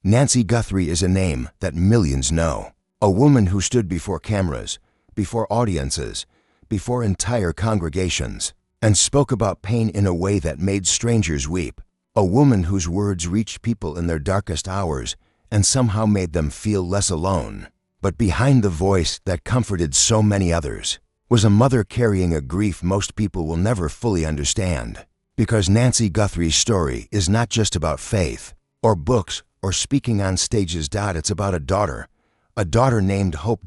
Nancy Guthrie is a name that millions know. A woman who stood before cameras, before audiences, before entire congregations, and spoke about pain in a way that made strangers weep. A woman whose words reached people in their darkest hours and somehow made them feel less alone. But behind the voice that comforted so many others was a mother carrying a grief most people will never fully understand. Because Nancy Guthrie's story is not just about faith, or books, or speaking on stages. It's about a daughter named Hope.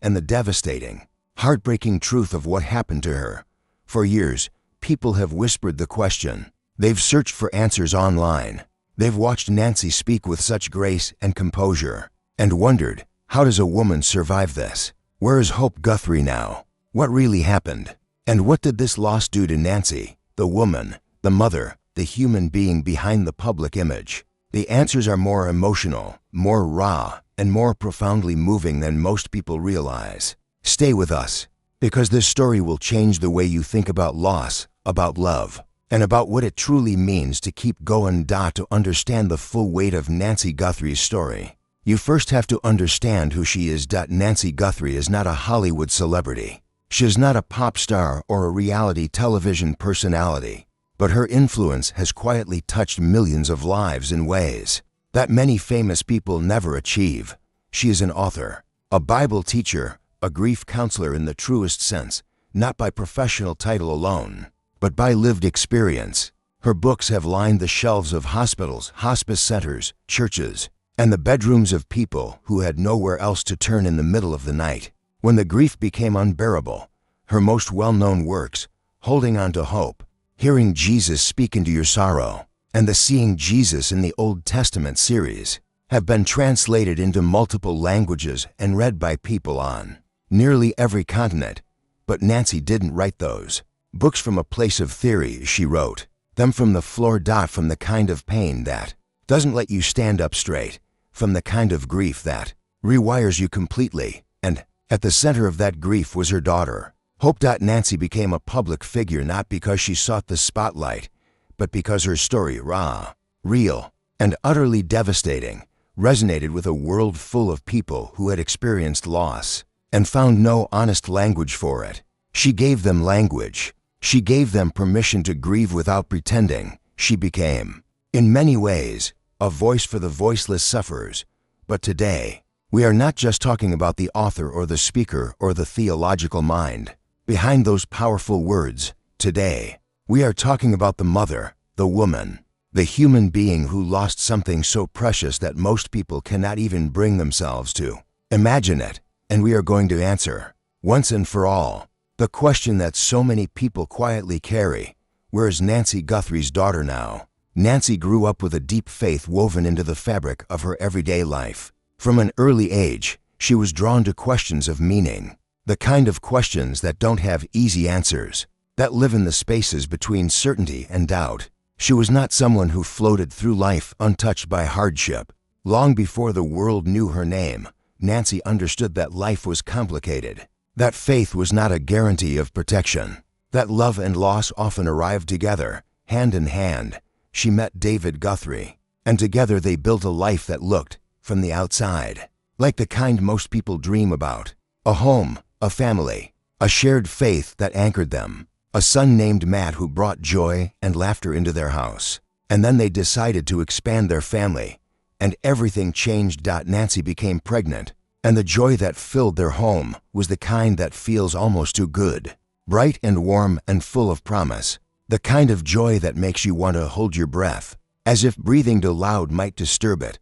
And the devastating, heartbreaking truth of what happened to her. For years, people have whispered the question. They've searched for answers online. They've watched Nancy speak with such grace and composure, and wondered, how does a woman survive this? Where is Hope Guthrie now? What really happened? And what did this loss do to Nancy, the woman, the mother, the human being behind the public image? The answers are more emotional, more raw, and more profoundly moving than most people realize. Stay with us, because this story will change the way you think about loss, about love, and about what it truly means to keep going. To understand the full weight of Nancy Guthrie's story, you first have to understand who she is. Nancy Guthrie is not a Hollywood celebrity. She is not a pop star or a reality television personality, but her influence has quietly touched millions of lives in ways that many famous people never achieve. She is an author, a Bible teacher, a grief counselor in the truest sense, not by professional title alone, but by lived experience. Her books have lined the shelves of hospitals, hospice centers, churches, and the bedrooms of people who had nowhere else to turn in the middle of the night. When the grief became unbearable, her most well-known works, Holding On to Hope, Hearing Jesus Speak Into Your Sorrow, and the Seeing Jesus in the Old Testament series, have been translated into multiple languages and read by people on nearly every continent. But Nancy didn't write those books from a place of theory. She wrote them from the floor. From the kind of pain that doesn't let you stand up straight, from the kind of grief that rewires you completely. And at the center of that grief was her daughter, Hope. Nancy became a public figure not because she sought the spotlight, but because her story, raw, real, and utterly devastating, resonated with a world full of people who had experienced loss and found no honest language for it. She gave them language. She gave them permission to grieve without pretending. She became, in many ways, a voice for the voiceless sufferers. But today, we are not just talking about the author or the speaker or the theological mind behind those powerful words. Today, we are talking about the mother, the woman, the human being who lost something so precious that most people cannot even bring themselves to imagine it. And we are going to answer, once and for all, the question that so many people quietly carry. Where is Nancy Guthrie's daughter now? Nancy grew up with a deep faith woven into the fabric of her everyday life. From an early age, she was drawn to questions of meaning, the kind of questions that don't have easy answers, that live in the spaces between certainty and doubt. She was not someone who floated through life untouched by hardship. Long before the world knew her name, Nancy understood that life was complicated, that faith was not a guarantee of protection, that love and loss often arrived together, hand in hand. She met David Guthrie, and together they built a life that looked, from the outside, like the kind most people dream about. A home, a family, a shared faith that anchored them, a son named Matt who brought joy and laughter into their house. And then they decided to expand their family, and everything changed. Nancy became pregnant, and the joy that filled their home was the kind that feels almost too good, bright and warm and full of promise, the kind of joy that makes you want to hold your breath, as if breathing too loud might disturb it.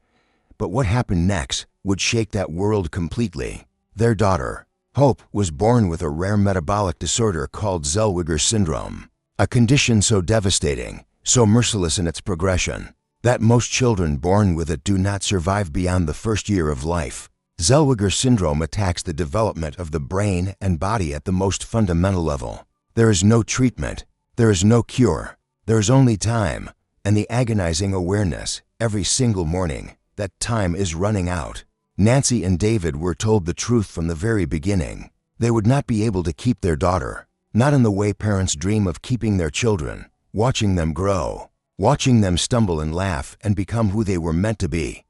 But what happened next would shake that world completely. Their daughter, Hope, was born with a rare metabolic disorder called Zellweger syndrome, a condition so devastating, so merciless in its progression, that most children born with it do not survive beyond the first year of life. Zellweger syndrome attacks the development of the brain and body at the most fundamental level. There is no treatment, there is no cure, there is only time, and the agonizing awareness, every single morning, that time is running out. Nancy and David were told the truth from the very beginning. They would not be able to keep their daughter, not in the way parents dream of keeping their children, watching them grow, watching them stumble and laugh and become who they were meant to be.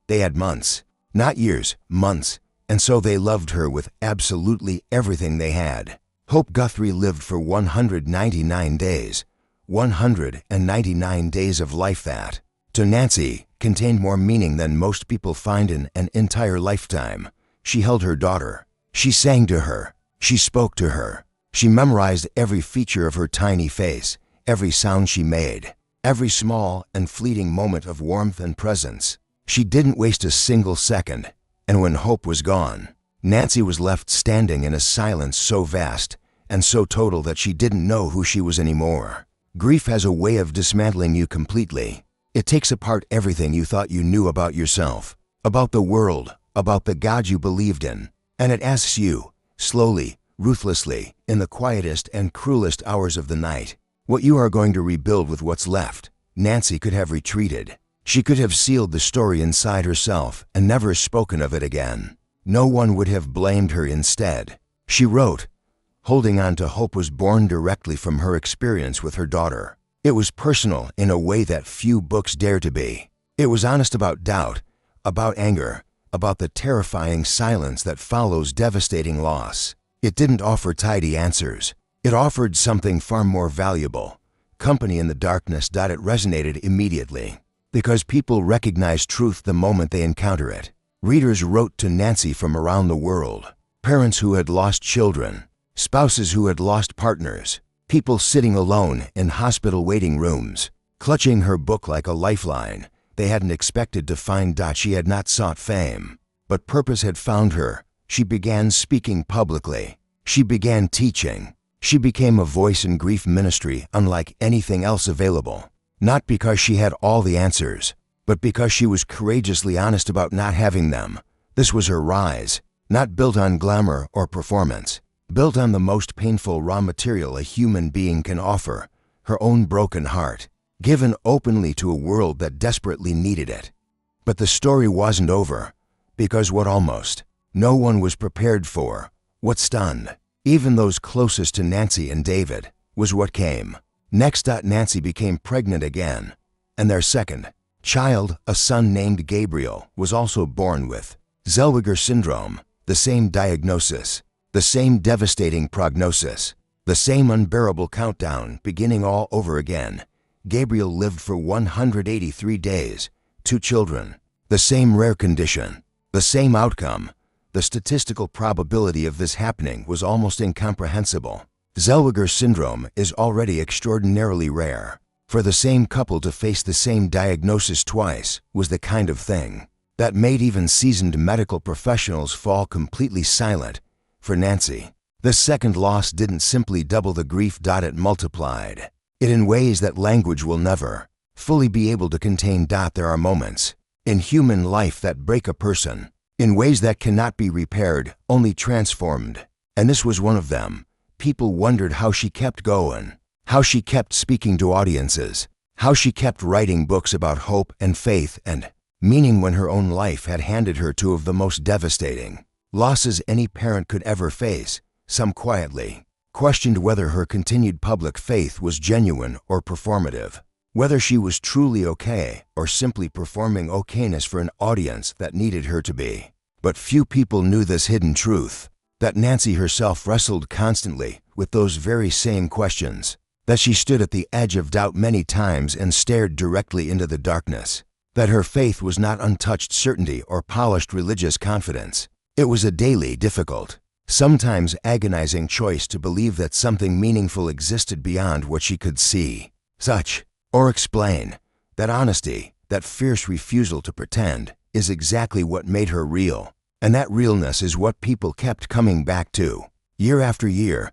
They had months, not years, months, and so they loved her with absolutely everything they had. Hope Guthrie lived for 199 days, 199 days of life that, to Nancy, contained more meaning than most people find in an entire lifetime. She held her daughter. She sang to her. She spoke to her. She memorized every feature of her tiny face, every sound she made, every small and fleeting moment of warmth and presence. She didn't waste a single second, and when Hope was gone, Nancy was left standing in a silence so vast and so total that she didn't know who she was anymore. Grief has a way of dismantling you completely. It takes apart everything you thought you knew about yourself, about the world, about the God you believed in, and it asks you, slowly, ruthlessly, in the quietest and cruelest hours of the night, what you are going to rebuild with what's left. Nancy could have retreated. She could have sealed the story inside herself and never spoken of it again. No one would have blamed her instead. She wrote. Holding on to hope was born directly from her experience with her daughter. It was personal in a way that few books dare to be. It was honest about doubt, about anger, about the terrifying silence that follows devastating loss. It didn't offer tidy answers. It offered something far more valuable, company in the darkness. It resonated immediately, because people recognize truth the moment they encounter it. Readers wrote to Nancy from around the world, parents who had lost children, spouses who had lost partners, people sitting alone in hospital waiting rooms, clutching her book like a lifeline they hadn't expected to find. She had not sought fame, but purpose had found her. She began speaking publicly. She began teaching. She became a voice in grief ministry unlike anything else available, not because she had all the answers, but because she was courageously honest about not having them. This was her rise, not built on glamour or performance, built on the most painful raw material a human being can offer, her own broken heart, given openly to a world that desperately needed it. But the story wasn't over, because what almost no one was prepared for, what stunned even those closest to Nancy and David, was what came next. Nancy became pregnant again, and their second child, a son named Gabriel, was also born with Zellweger syndrome, the same diagnosis, the same devastating prognosis, the same unbearable countdown beginning all over again. Gabriel lived for 183 days, 2 children, the same rare condition, the same outcome. The statistical probability of this happening was almost incomprehensible. Zellweger syndrome is already extraordinarily rare. For the same couple to face the same diagnosis twice was the kind of thing that made even seasoned medical professionals fall completely silent. For Nancy, the second loss didn't simply double the grief. It multiplied it in ways that language will never fully be able to contain. There are moments in human life that break a person in ways that cannot be repaired, only transformed. And this was one of them. People wondered how she kept going, how she kept speaking to audiences, how she kept writing books about hope and faith and meaning when her own life had handed her two of the most devastating losses any parent could ever face. Some quietly questioned whether her continued public faith was genuine or performative, whether she was truly okay or simply performing okayness for an audience that needed her to be. But few people knew this hidden truth, that Nancy herself wrestled constantly with those very same questions, that she stood at the edge of doubt many times and stared directly into the darkness, that her faith was not untouched certainty or polished religious confidence. It was a daily, difficult, sometimes agonizing choice to believe that something meaningful existed beyond what she could see, touch, or explain. That honesty, that fierce refusal to pretend, is exactly what made her real. And that realness is what people kept coming back to. Year after year,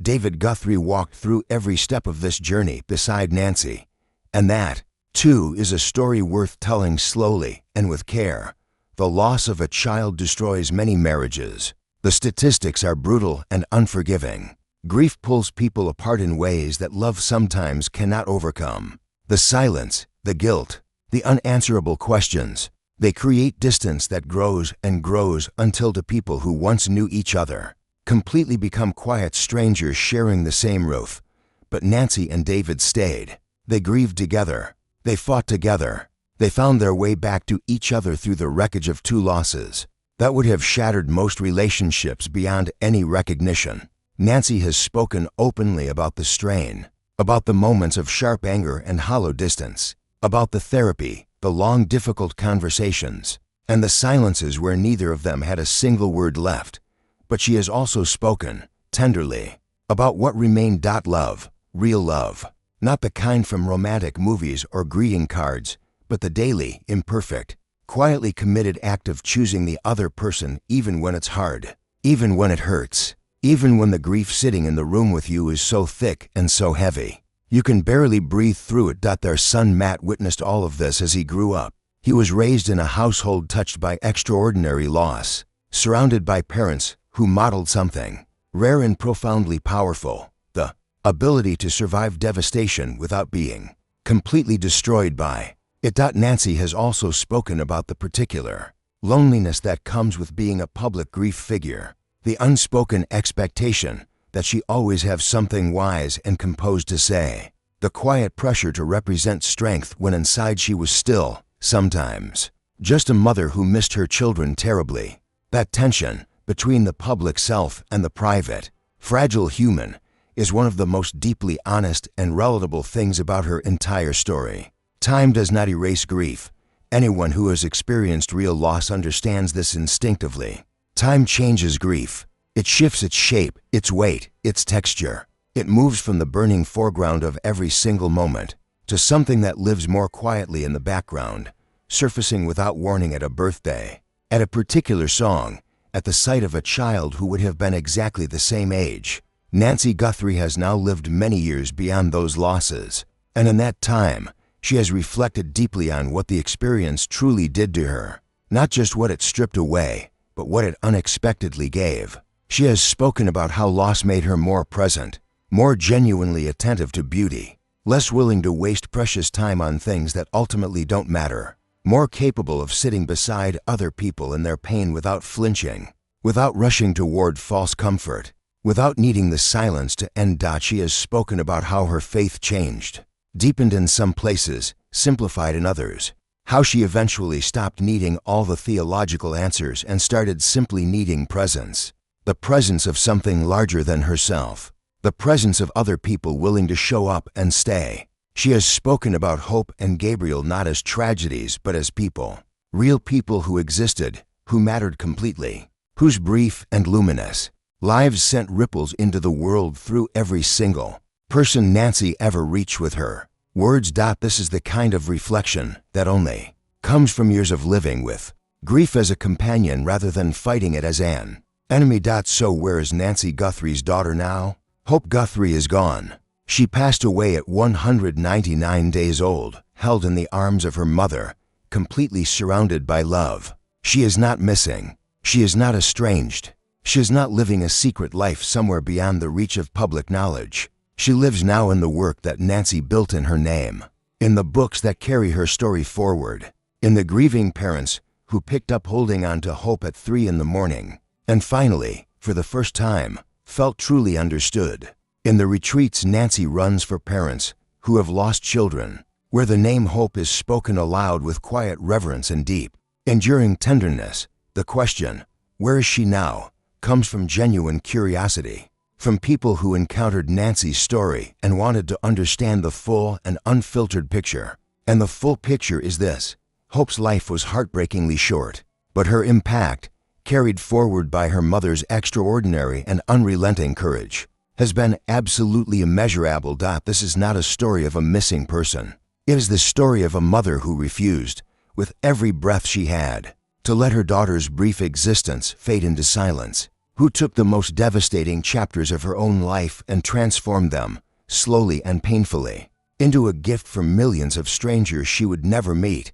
David Guthrie walked through every step of this journey beside Nancy. And that, too, is a story worth telling slowly and with care. The loss of a child destroys many marriages. The statistics are brutal and unforgiving. Grief pulls people apart in ways that love sometimes cannot overcome. The silence, the guilt, the unanswerable questions, they create distance that grows and grows until the people who once knew each other completely become quiet strangers sharing the same roof. But Nancy and David stayed. They grieved together. They fought together. They found their way back to each other through the wreckage of two losses that would have shattered most relationships beyond any recognition. Nancy has spoken openly about the strain, about the moments of sharp anger and hollow distance, about the therapy, the long difficult conversations, and the silences where neither of them had a single word left. But she has also spoken, tenderly, about what remained. Love, real love, not the kind from romantic movies or greeting cards, but the daily, imperfect, quietly committed act of choosing the other person even when it's hard, even when it hurts, even when the grief sitting in the room with you is so thick and so heavy. You can barely breathe through it. Their son Matt witnessed all of this as he grew up. He was raised in a household touched by extraordinary loss, surrounded by parents who modeled something rare and profoundly powerful, the ability to survive devastation without being completely destroyed by it. Nancy has also spoken about the particular loneliness that comes with being a public grief figure, the unspoken expectation that she always have something wise and composed to say, the quiet pressure to represent strength when inside she was still, sometimes, just a mother who missed her children terribly. That tension between the public self and the private, fragile human is one of the most deeply honest and relatable things about her entire story. Time does not erase grief. Anyone who has experienced real loss understands this instinctively. Time changes grief. It shifts its shape, its weight, its texture. It moves from the burning foreground of every single moment to something that lives more quietly in the background, surfacing without warning at a birthday, at a particular song, at the sight of a child who would have been exactly the same age. Nancy Guthrie has now lived many years beyond those losses, and in that time, she has reflected deeply on what the experience truly did to her. Not just what it stripped away, but what it unexpectedly gave. She has spoken about how loss made her more present, more genuinely attentive to beauty, less willing to waste precious time on things that ultimately don't matter, more capable of sitting beside other people in their pain without flinching, without rushing toward false comfort, without needing the silence to end. She has spoken about how her faith changed, deepened in some places, simplified in others, how she eventually stopped needing all the theological answers and started simply needing presence. The presence of something larger than herself, the presence of other people willing to show up and stay. She has spoken about Hope and Gabriel not as tragedies but as people, real people who existed, who mattered completely, whose brief and luminous lives sent ripples into the world through every single person Nancy ever reached with her words. This is the kind of reflection that only comes from years of living with grief as a companion rather than fighting it as an enemy. So where is Nancy Guthrie's daughter now? Hope Guthrie is gone. She passed away at 199 days old, held in the arms of her mother, completely surrounded by love. She is not missing. She is not estranged. She is not living a secret life somewhere beyond the reach of public knowledge. She lives now in the work that Nancy built in her name, in the books that carry her story forward, in the grieving parents who picked up holding on to hope at 3 a.m, and finally, for the first time, felt truly understood. In the retreats Nancy runs for parents who have lost children, where the name Hope is spoken aloud with quiet reverence and deep, enduring tenderness, the question, "Where is she now?" comes from genuine curiosity, from people who encountered Nancy's story and wanted to understand the full and unfiltered picture. And the full picture is this: Hope's life was heartbreakingly short, but her impact, carried forward by her mother's extraordinary and unrelenting courage, has been absolutely immeasurable. This is not a story of a missing person. It is the story of a mother who refused, with every breath she had, to let her daughter's brief existence fade into silence, who took the most devastating chapters of her own life and transformed them, slowly and painfully, into a gift for millions of strangers she would never meet.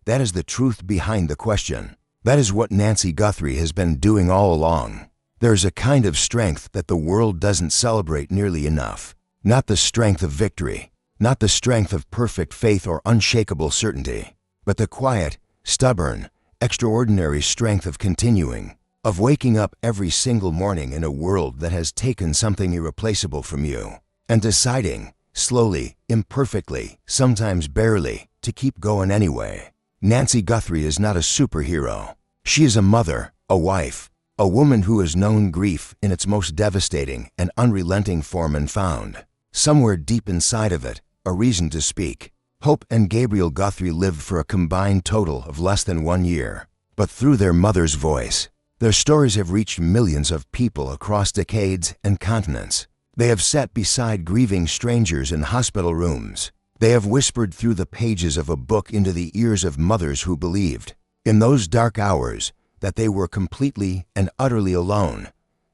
That is the truth behind the question. That is what Nancy Guthrie has been doing all along. There is a kind of strength that the world doesn't celebrate nearly enough. Not the strength of victory, not the strength of perfect faith or unshakable certainty, but the quiet, stubborn, extraordinary strength of continuing, of waking up every single morning in a world that has taken something irreplaceable from you, and deciding, slowly, imperfectly, sometimes barely, to keep going anyway. Nancy Guthrie is not a superhero. She is a mother, a wife, a woman who has known grief in its most devastating and unrelenting form and found, somewhere deep inside of it, a reason to speak. Hope and Gabriel Guthrie lived for a combined total of less than 1 year. But through their mother's voice, their stories have reached millions of people across decades and continents. They have sat beside grieving strangers in hospital rooms. They have whispered through the pages of a book into the ears of mothers who believed, in those dark hours, that they were completely and utterly alone.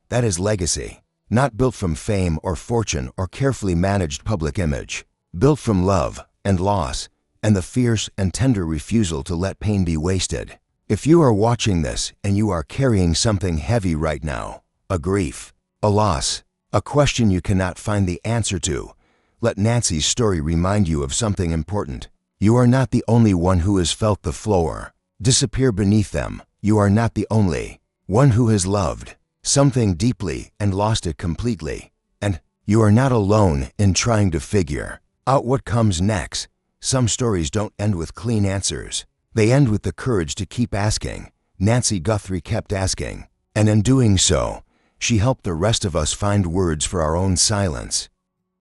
That is legacy, not built from fame or fortune or carefully managed public image, built from love and loss and the fierce and tender refusal to let pain be wasted. If you are watching this and you are carrying something heavy right now, a grief, a loss, a question you cannot find the answer to, let Nancy's story remind you of something important. You are not the only one who has felt the floor disappear beneath them. You are not the only one who has loved something deeply and lost it completely. And you are not alone in trying to figure out what comes next. Some stories don't end with clean answers. They end with the courage to keep asking. Nancy Guthrie kept asking, and in doing so, she helped the rest of us find words for our own silence.